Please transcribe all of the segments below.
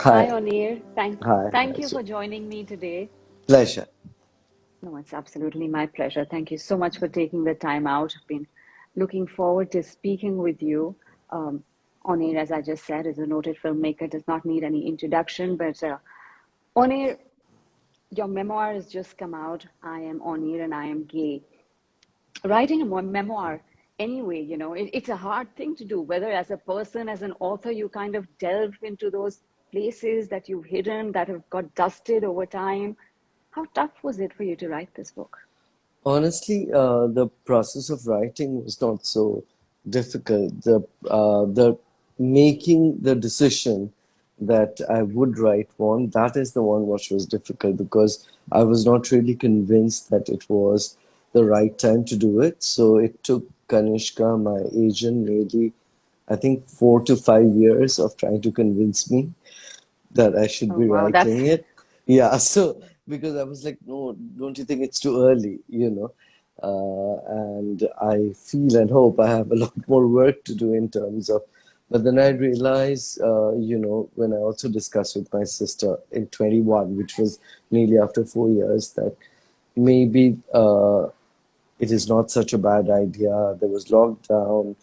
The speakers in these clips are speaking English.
Hi, Hi, Onir. hi, Thank hi. you for joining me today. Pleasure. No, it's absolutely my pleasure. Thank you so much for taking the time out. I've been looking forward to speaking with you. Um, Onir, as I just said, is a noted filmmaker, does not need any introduction. But Onir, your memoir has just come out. I am Onir and I am gay. Writing a memoir, anyway, it's a hard thing to do, whether as a person, as an author, you kind of delve into those places that you've hidden, that have got dusted over time. How tough was it for you to write this book? Honestly, the process of writing was not so difficult. The making the decision that I would write one, that is the one which was difficult because I was not really convinced that it was the right time to do it. So it took Kanishka, my agent, maybe I think 4 to 5 years of trying to convince me that I should Oh, be wow, that's writing it. Yeah, so because I was like, no, don't you think it's too early, and I feel and hope I have a lot more work to do in terms of. But then I realized, when I also discussed with my sister in 21, which was nearly after 4 years, that maybe it is not such a bad idea. There was lockdown,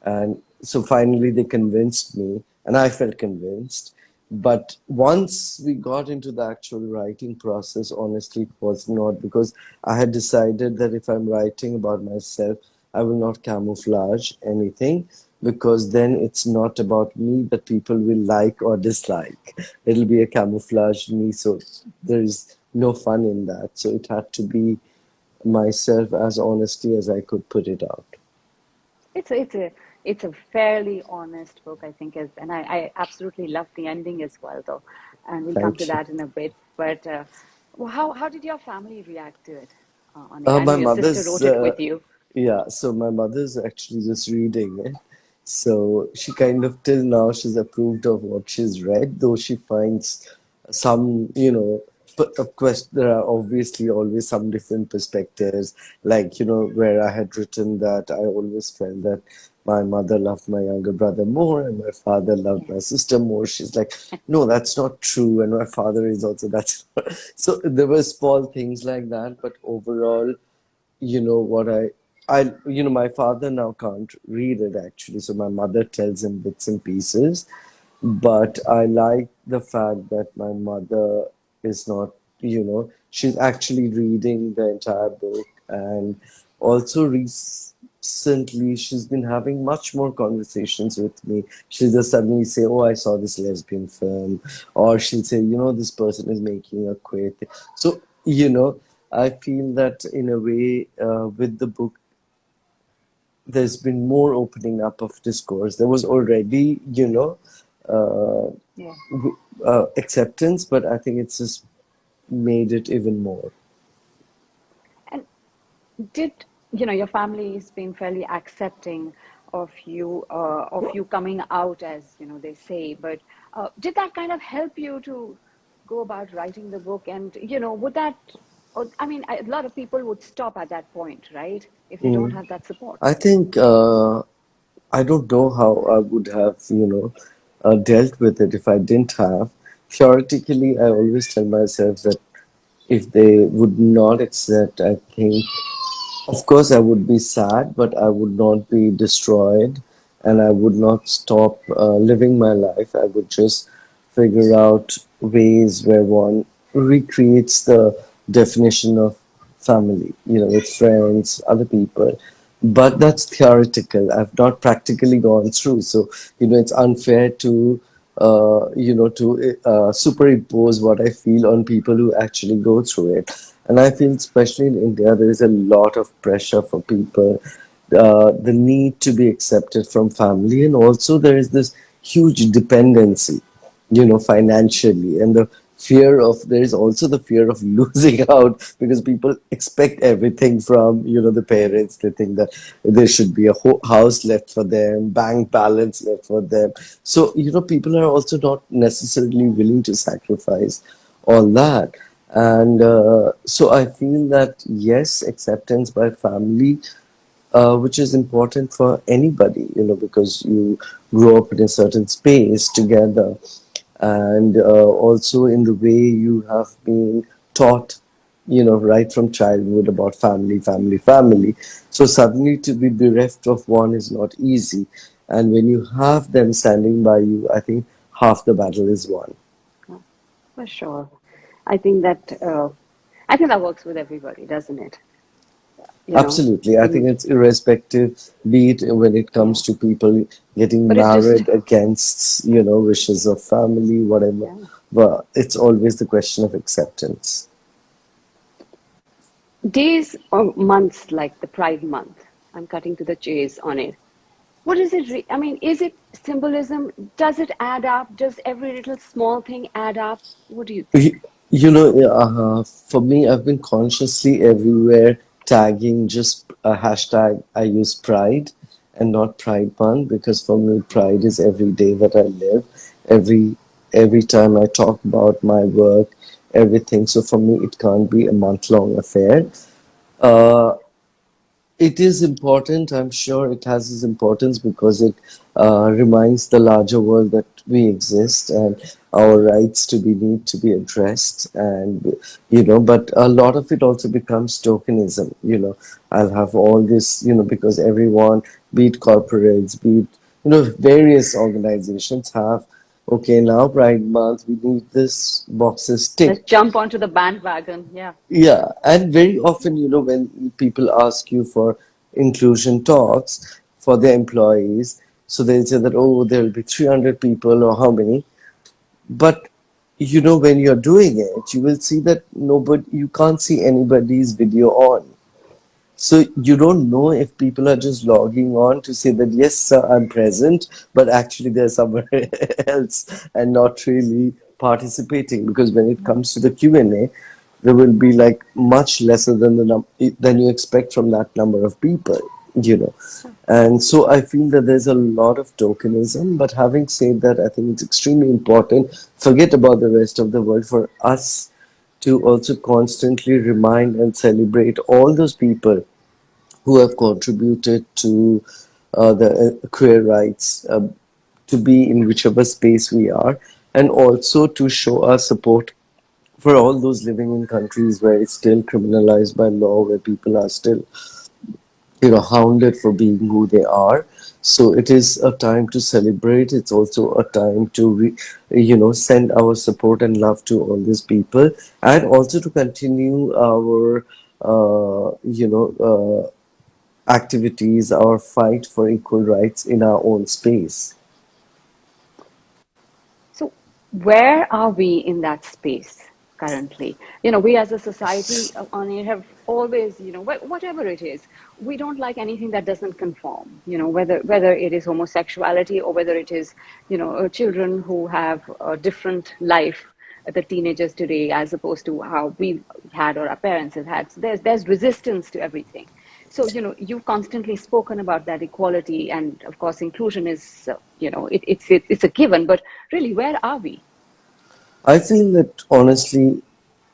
and so finally they convinced me, and I felt convinced. But once we got into the actual writing process, honestly, it was not because I had decided that if I'm writing about myself, I will not camouflage anything because then it's not about me that people will like or dislike. It'll be a camouflage me, so there is no fun in that. So it had to be myself as honestly as I could put it out. it's a it's a it's a fairly honest book, I think, is, and I absolutely love the ending as well, though, and we'll come to Thank you. that in a bit. But well, how did your family react to it, Onir? I know My your sister mother's, wrote it with you. yeah, so my mother's actually just reading it. So she kind of, till now, she's approved of what she's read, though she finds some, but of course, there are obviously always some different perspectives. Like, where I had written that I always felt that my mother loved my younger brother more and my father loved Yeah. my sister more. She's like, no, that's not true. And my father is also, that's so there were small things like that. But overall, what my father now can't read it actually, so my mother tells him bits and pieces. But I like the fact that my mother is not, she's actually reading the entire book. And also recently she's been having much more conversations with me. She'll just suddenly say, oh, I saw this lesbian film, or she'll say, this person is making a queer thing. So I feel that in a way, with the book, there's been more opening up of discourse. There was already, uh, Yeah. acceptance, but I think it's just made it even more. And did your family has been fairly accepting of you coming out, as they say, but did that kind of help you to go about writing the book? And would that, or, I mean, a lot of people would stop at that point, right, if they don't Mm. have that support. I think I don't know how I would have, dealt with it if I didn't have. Theoretically, I always tell myself that if they would not accept, I think, of course, I would be sad, but I would not be destroyed and I would not stop living my life. I would just figure out ways where one recreates the definition of family, with friends, other people. But that's theoretical. I've not practically gone through. So, it's unfair to superimpose what I feel on people who actually go through it. And I feel, especially in India, there is a lot of pressure for people, the need to be accepted from family, and also there is this huge dependency, financially, and there is also the fear of losing out because people expect everything from, the parents. They think that there should be a house left for them, bank balance left for them. So, people are also not necessarily willing to sacrifice all that. And so I feel that yes, acceptance by family, which is important for anybody, because you grow up in a certain space together. and also in the way you have been taught, right from childhood about family, family, family. So suddenly to be bereft of one is not easy. And when you have them standing by you, I think half the battle is won. Yeah, for sure. I think that I think that works with everybody, doesn't it? You know, Absolutely. I think and it's irrespective, be it when it yeah, comes to people getting but it's just married against, wishes of family, whatever. yeah. But it's always the question of acceptance. Days or months like the Pride Month. I'm cutting to the chase on it. What is it? I mean, is it symbolism? Does it add up? Does every little small thing add up? What do you You, think? for me, I've been consciously everywhere tagging just a hashtag. I use pride and not Pride Month because for me, pride is every day that I live, every every time I talk about my work, everything. So for me, it can't be a month-long affair. Uh, it is important. I'm sure it has its importance because it reminds the larger world that we exist and our rights to be need to be addressed. And but a lot of it also becomes tokenism. I'll have all this. Because everyone, be it corporates, be it various organizations have. Okay, now Pride Month, we need this boxes Let's ticked. jump onto the bandwagon. Yeah. Yeah, and very often, when people ask you for inclusion talks for their employees, so they'll say that, oh, there'll be 300 people or how many. But, when you're doing it, you will see that you can't see anybody's video on. So you don't know if people are just logging on to say that, yes, sir, I'm present, but actually they're somewhere else and not really participating. Because when it comes to the Q&A, there will be like much lesser than than you expect from that number of people, you know. And so I feel that there's a lot of tokenism. But having said that, I think it's extremely important. Forget about the rest of the world for us to also constantly remind and celebrate all those people who have contributed to the queer rights, to be in whichever space we are, and also to show our support for all those living in countries where it's still criminalized by law, where people are still, hounded for being who they are. So it is a time to celebrate. It's also a time to, send our support and love to all these people, and also to continue our, activities, our fight for equal rights in our own space. So, where are we in that space currently? We as a society on it have always, whatever it is, we don't like anything that doesn't conform. Whether it is homosexuality or whether it is, children who have a different life, the teenagers today, as opposed to how we had or our parents have had. So there's resistance to everything. So, you've constantly spoken about that equality, and of course, inclusion is, it's a given. But really, where are we? I feel that honestly,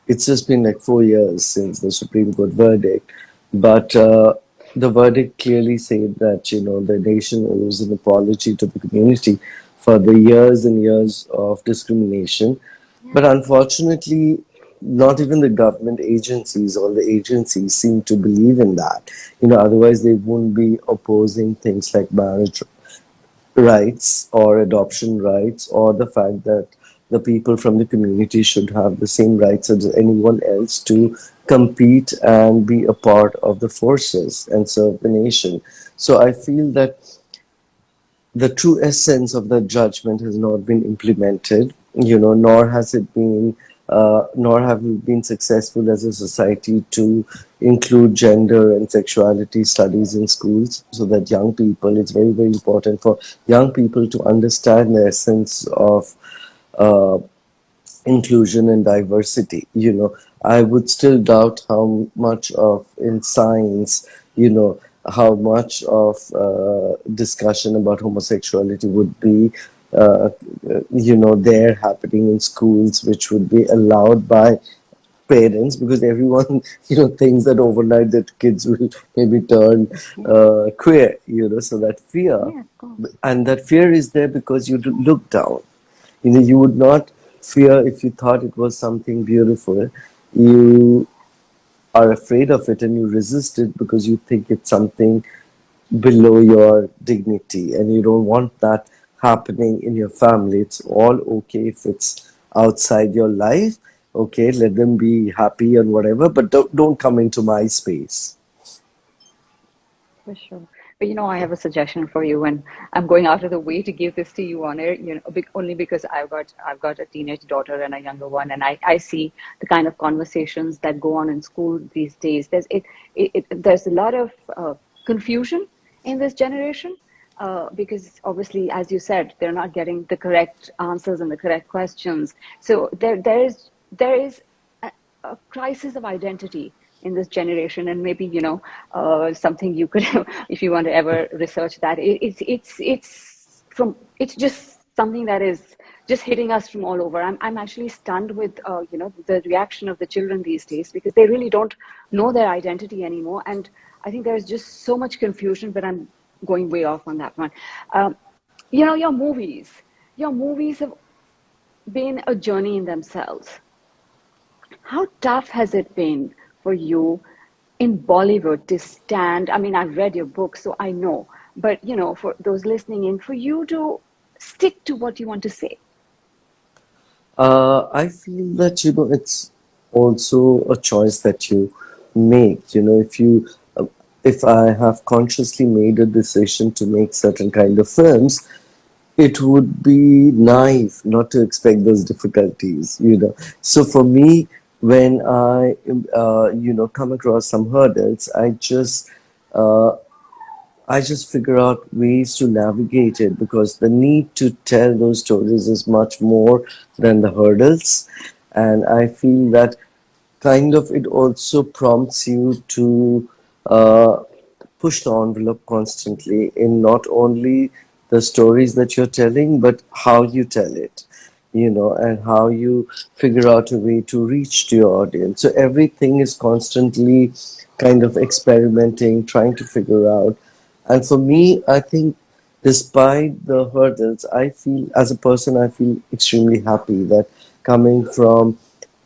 it's just been like 4 years since the Supreme Court verdict, but the verdict clearly said that the nation owes an apology to the community for the years and years of discrimination. But Yeah. unfortunately, not even the government agencies or the agencies seem to believe in that. Otherwise they wouldn't be opposing things like marriage rights or adoption rights, or the fact that the people from the community should have the same rights as anyone else to compete and be a part of the forces and serve the nation. So I feel that the true essence of the judgment has not been implemented, nor has it been, nor have we been successful as a society to include gender and sexuality studies in schools, so that young people, it's very, very important for young people to understand the essence of uh, inclusion and diversity. I would still doubt how much of in science, how much of discussion about homosexuality would be, there happening in schools, which would be allowed by parents, because everyone thinks that overnight that kids will maybe turn Yeah. queer. So that fear, Yeah, of course. and that fear is there because you look down. You know, you would not fear if you thought it was something beautiful. You are afraid of it and you resist it because you think it's something below your dignity and you don't want that happening in your family. It's all okay if it's outside your life. Okay, let them be happy and whatever, but don't come into my space. For sure. But I have a suggestion for you, and I'm going out of the way to give this to you on air, only because I've got a teenage daughter and a younger one, and I see the kind of conversations that go on in school these days. There's a lot of confusion in this generation, because obviously, as you said, they're not getting the correct answers and the correct questions. So there is a crisis of identity in this generation, and maybe something you could if you want to ever research that, it's just something that is just hitting us from all over. I'm actually stunned with the reaction of the children these days, because they really don't know their identity anymore, and I think there's just so much confusion. But I'm going way off on that one. um, your movies have been a journey in themselves. How tough has it been for you in Bollywood to stand? I mean, I've read your book, so I know, but for those listening in, for you to stick to what you want to say. I feel that, it's also a choice that you make. If I have consciously made a decision to make certain kind of films, it would be naive not to expect those difficulties. So for me, when I, come across some hurdles, uh, I just figure out ways to navigate it, because the need to tell those stories is much more than the hurdles. And I feel that kind of it also prompts you to uh, push the envelope constantly in not only the stories that you're telling, but how you tell it, and how you figure out a way to reach to your audience. So everything is constantly kind of experimenting, trying to figure out. And for me, I think despite the hurdles, I feel as a person, I feel extremely happy that coming from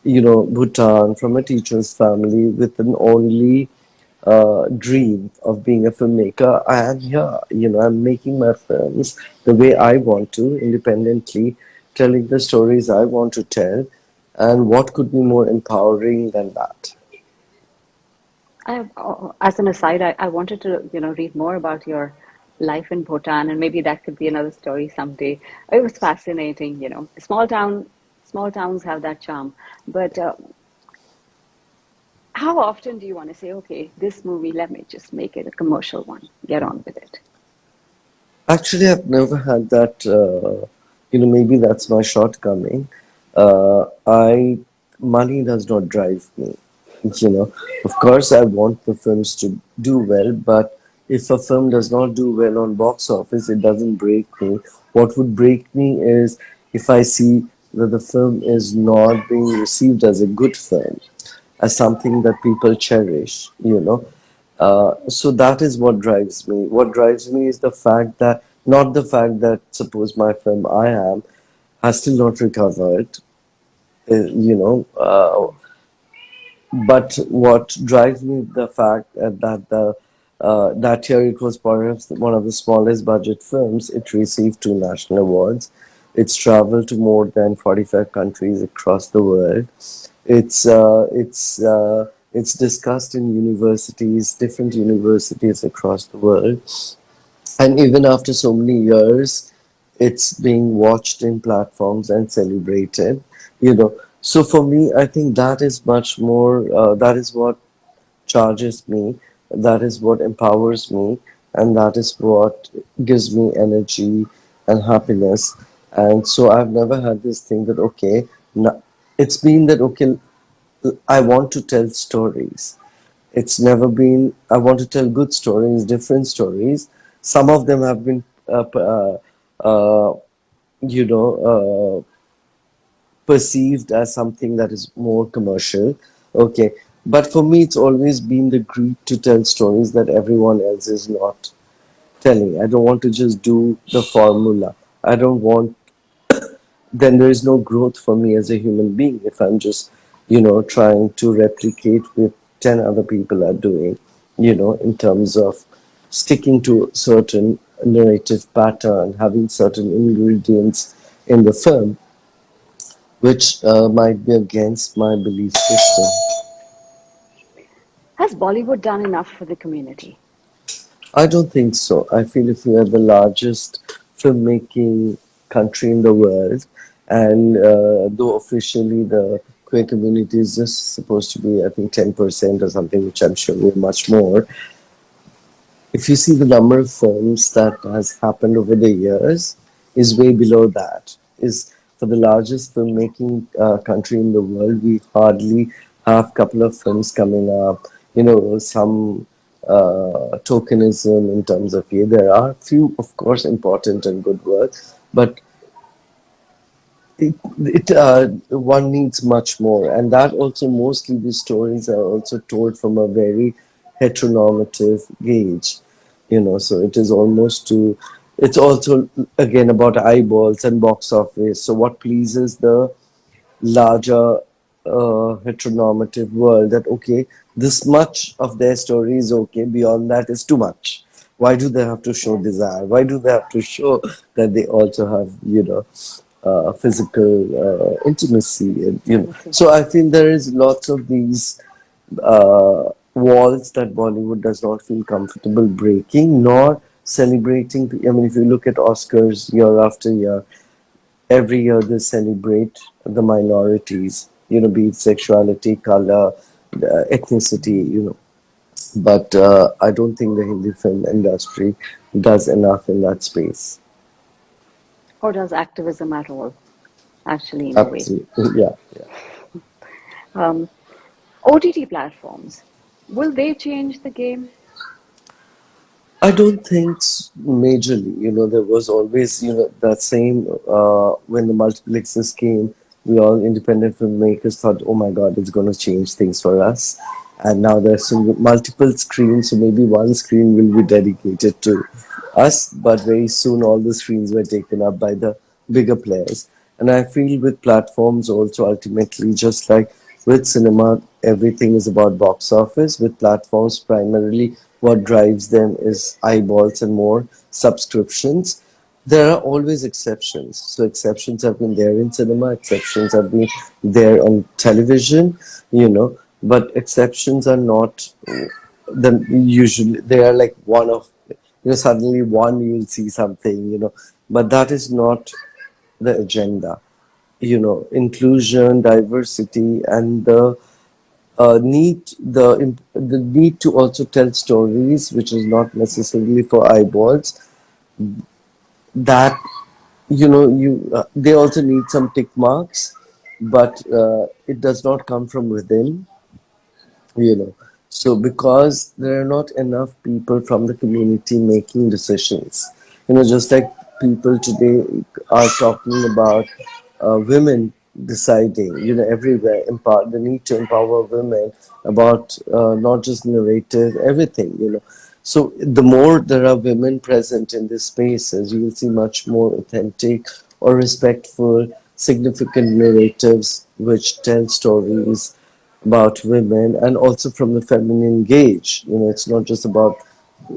Bhutan, from a teacher's family with an only dream of being a filmmaker, I am here. I'm making my films the way I want to, independently, telling the stories I want to tell. And what could be more empowering than that? As an aside, I wanted to read more about your life in Bhutan, and maybe that could be another story someday. It was fascinating. Small towns have that charm. But how often do you want to say, okay, this movie, let me just make it a commercial one, get on with it? Actually, I've never had that. Maybe that's my shortcoming. I Money does not drive me. You know, of course, I want the films to do well, but if a film does not do well on box office, it doesn't break me. What would break me is if I see that the film is not being received as a good film, as something that people cherish. So that is what drives me. What drives me is the fact that, not the fact that, suppose my film I Am has still not recovered, but what drives me the fact that that year it was perhaps one of the smallest budget films. It received 2 national awards. It's traveled to more than 45 countries across the world. It's discussed in universities, different universities across the world, and even after so many years, it's being watched in platforms and celebrated. So for me, I think that is much more, that is what charges me, that is what empowers me, and that is what gives me energy and happiness. And so I've never had this thing that, okay, it's been that, okay, I want to tell stories. It's never been, I want to tell good stories, different stories. Some of them have been, uh, you know, perceived as something that is more commercial. Okay. But for me, it's always been the greed to tell stories that everyone else is not telling. I don't want to just do the formula. I don't want then there is no growth for me as a human being if I'm just, trying to replicate with 10 other people are doing, in terms of sticking to certain narrative pattern, having certain ingredients in the film, which might be against my belief system. Has Bollywood done enough for the community? I don't think so. I feel if we are the largest filmmaking country in the world, and though officially the queer community is just supposed to be, I think, 10% or something, which I'm sure we're much more. If you see the number of films that has happened over the years, is way below that. Is for the largest filmmaking country in the world, we hardly have a couple of films coming up. Some tokenism in terms of, yeah, there are few, of course, important and good work, but one needs much more, and that also mostly these stories are also told from a very heteronormative gauge, so it is almost to, it's also again about eyeballs and box office. So what pleases the larger heteronormative world, that okay, this much of their story is okay, beyond that is too much. Why do they have to show Yes, desire? Why do they have to show that they also have, physical intimacy, and intimacy. so I feel there is lots of these walls that Bollywood does not feel comfortable breaking nor celebrating. I mean, if you look at Oscars year after year, every year they celebrate the minorities, be it sexuality, color, ethnicity, But I don't think the Hindi film industry does enough in that space. Or does activism at all, actually, in a way? Absolutely, yeah, yeah. Um, OTT platforms, will they change the game? I don't think majorly. There was always, that same, when the multiplexes came, we all independent filmmakers thought, oh my God, it's going to change things for us. And now there's multiple screens, so maybe one screen will be dedicated to us, but very soon all the screens were taken up by the bigger players. And I feel with platforms also, ultimately, just like with cinema, everything is about box office. With platforms, primarily what drives them is eyeballs and more subscriptions. There are always exceptions. So exceptions have been there in cinema, exceptions have been there on television, but exceptions are not then usually they are like one of, suddenly one you'll see something, but that is not the agenda. Inclusion, diversity, and the need to also tell stories, which is not necessarily for eyeballs. That, they also need some tick marks, but it does not come from within. you know so because there are not enough people from the community making decisions, just like people today are talking about women deciding, everywhere, empower the need to empower women about not just narrative, everything, so the more there are women present in these spaces, you will see much more authentic or respectful, significant narratives which tell stories about women, and also from the feminine gaze. It's not just about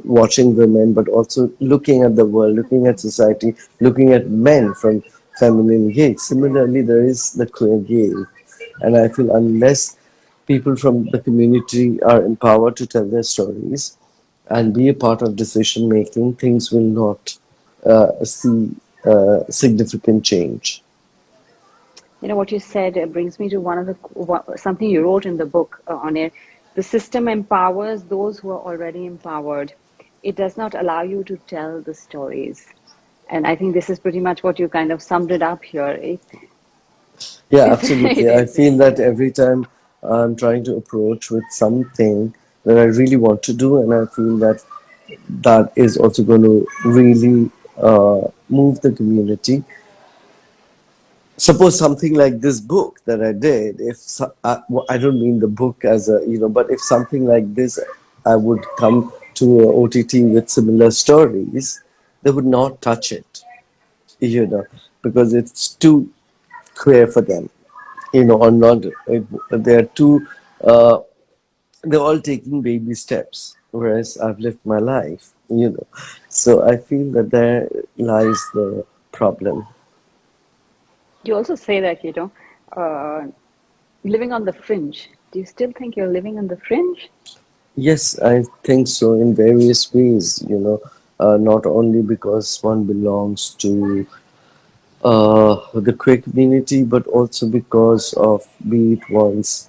watching women, but also looking at the world, looking at society, looking at men from feminine gaze. Similarly, there is the queer gaze. And I feel unless people from the community are empowered to tell their stories and be a part of decision making, things will not see significant change. You know what you said brings me to something you wrote in the book on it. The system empowers those who are already empowered. It does not allow you to tell the stories. And I think this is pretty much what you kind of summed it up here. Yeah, It's, it absolutely. I is, feel that every time I'm trying to approach with something that I really want to do, and I feel that that is also going to really move the community. Suppose something like this book that I did, if well, I don't mean the book as a, but if something like this, I would come to a OTT with similar stories, they would not touch it, you know, because it's too queer for them, or not. They are too. Uh, they're all taking baby steps, whereas I've lived my life. So I feel that there lies the problem. You also say that, uh, living on the fringe. Do you still think you're living on the fringe? Yes, I think so in various ways. Not only because one belongs to the queer community, but also because of be it one's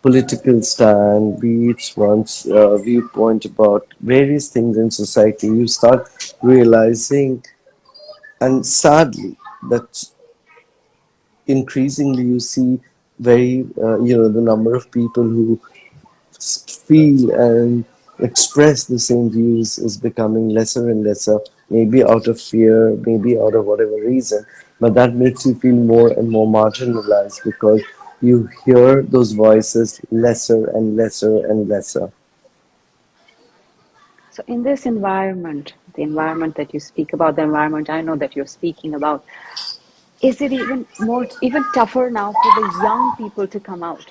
political stand, be it one's viewpoint about various things in society. You start realizing, and sadly, that increasingly you see the number of people who feel and express the same views is becoming lesser and lesser, maybe out of fear, maybe out of whatever reason, but that makes you feel more and more marginalized because you hear those voices lesser and lesser and lesser. So, in this environment, the environment that you speak about, the environment I know that you're speaking about, is it even tougher now for the young people to come out?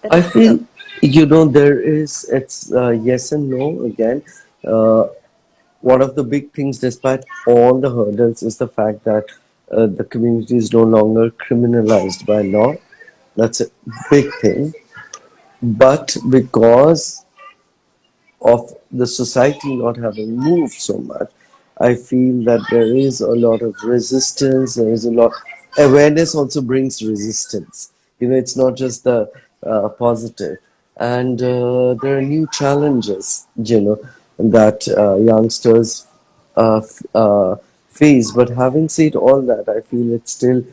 That I is feel, the there is, it's yes and no again. Uh, One of the big things, despite all the hurdles, is the fact that the community is no longer criminalized by law. That's a big thing. But because of the society not having moved so much, I feel that there is a lot of resistance. There is a lot. Awareness also brings resistance. It's not just the positive. And there are new challenges, that youngsters face. But having said all that, I feel it's still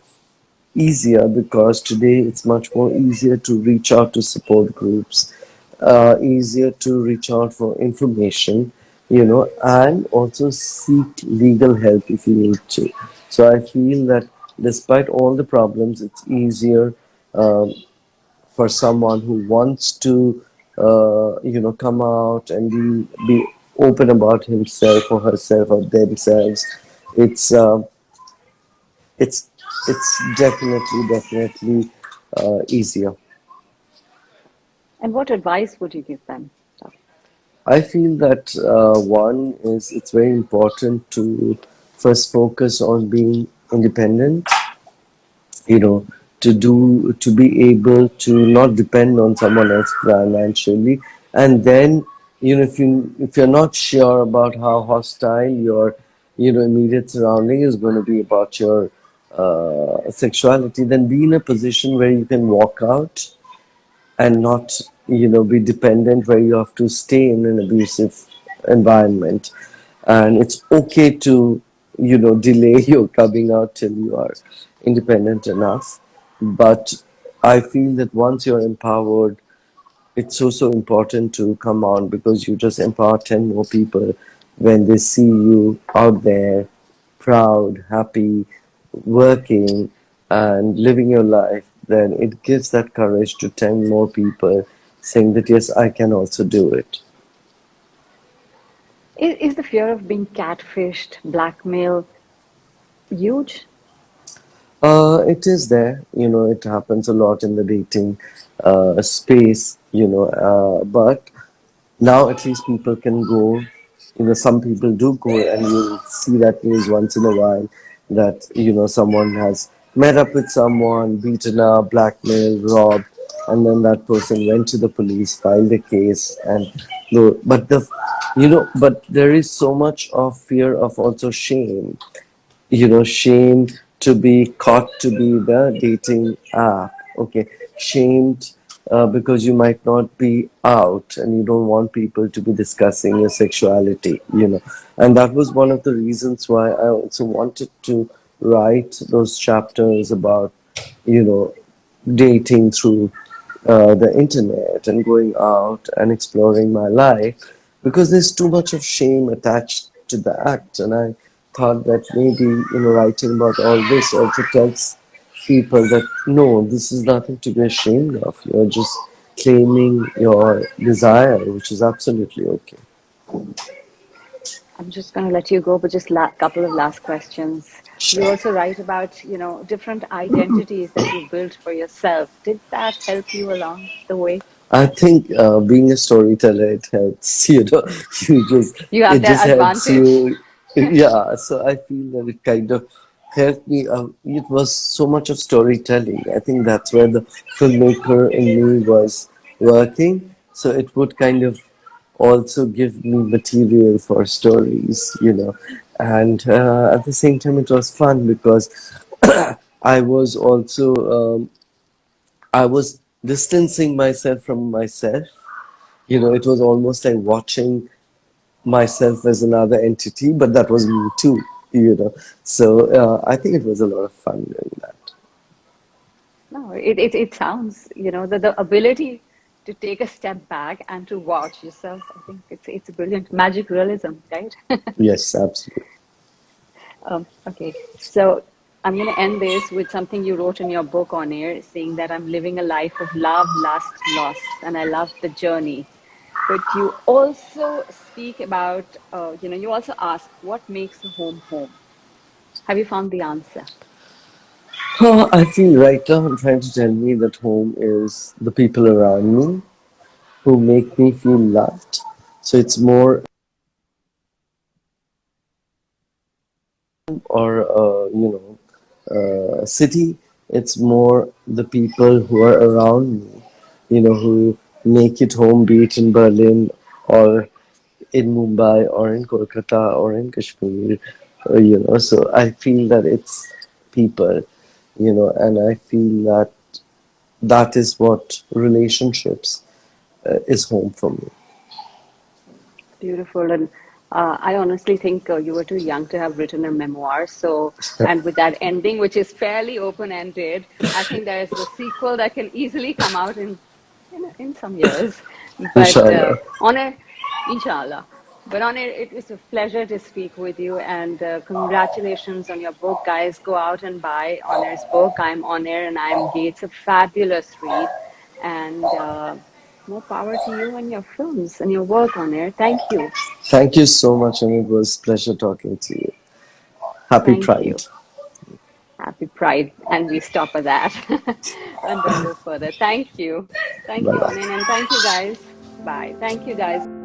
easier because today it's much more easier to reach out to support groups, easier to reach out for information, and also seek legal help if you need to. So I feel that despite all the problems, it's easier um, for someone who wants to, come out and be open about himself or herself or themselves. It's um it's it's definitely easier. and what advice would you give them? So, I feel that one is it's very important to first focus on being independent, you know, to be able to not depend on someone else financially, and then if you're not sure about how hostile your immediate surrounding is going to be about your sexuality, then be in a position where you can walk out and not be dependent where you have to stay in an abusive environment. And it's okay to delay your coming out till you are independent enough. But I feel that once you're empowered, it's so important to come on, because you just empower 10 more people when they see you out there, proud, happy, working, and living your life. Then it gives that courage to 10 more people, saying that yes, I can also do it. is the fear of being catfished, blackmail huge? It is there. It happens a lot in the dating space, but now at least people can go. Some people do go, and you'll see that news once in a while that someone has met up with someone, beaten up, blackmailed, robbed, and then that person went to the police, filed a case, and but there is so much of fear of also shame, shamed to be caught to be the dating app. Okay, shamed because you might not be out and you don't want people to be discussing your sexuality. And that was one of the reasons why I also wanted to write those chapters about, you know, dating through the internet and going out and exploring my life, because there's too much of shame attached to the act. And I thought that maybe writing about all this also tells people that no, this is nothing to be ashamed of. You're just claiming your desire, which is absolutely okay. I'm just going to let you go, but just couple of last questions. You also write about, different identities that you built for yourself. Did that help you along the way? I think being a storyteller, it helps. You just You have it just that helps advantage. you. Yeah, so I feel that it kind of helped me. It was so much of storytelling. I think that's where the filmmaker in me was working. So it would kind of also give me material for stories, and at the same time, it was fun because I was also I was distancing myself from myself. It was almost like watching myself as another entity, but that was me too. So I think it was a lot of fun doing that. No, it sounds, the ability to take a step back and to watch yourself. I think it's brilliant. Magic realism, right? Yes, absolutely. Okay, so I'm going to end this with something you wrote in your book on air, saying that I'm living a life of love, lust, loss, and I love the journey. But you also speak about, you also ask, what makes a home home? Have you found the answer? I feel right now I'm trying to tell me that home is the people around me who make me feel loved. So it's more, or city. It's more the people who are around me, who make it home, be it in Berlin or in Mumbai or in Kolkata or in Kashmir. So I feel that it's people, and I feel that that is what relationships is home for me. Beautiful. And I honestly think you were too young to have written a memoir. So, and with that ending, which is fairly open-ended, I think there is a sequel that can easily come out in some years. But Inshallah. on it, inshallah. But on it was a pleasure to speak with you, and congratulations on your book, guys. Go out and buy Honor's book. I'm On Air and I'm Gay. It's a fabulous read, and more power to you and your films and your work on air. Thank you. Thank you so much, and it was a pleasure talking to you. Happy Thank Pride. you. Happy Pride. And we stop at that and don't go further. Thank you. Thank Bye you, bye. Onin. And thank you, guys. Bye. Thank you, guys.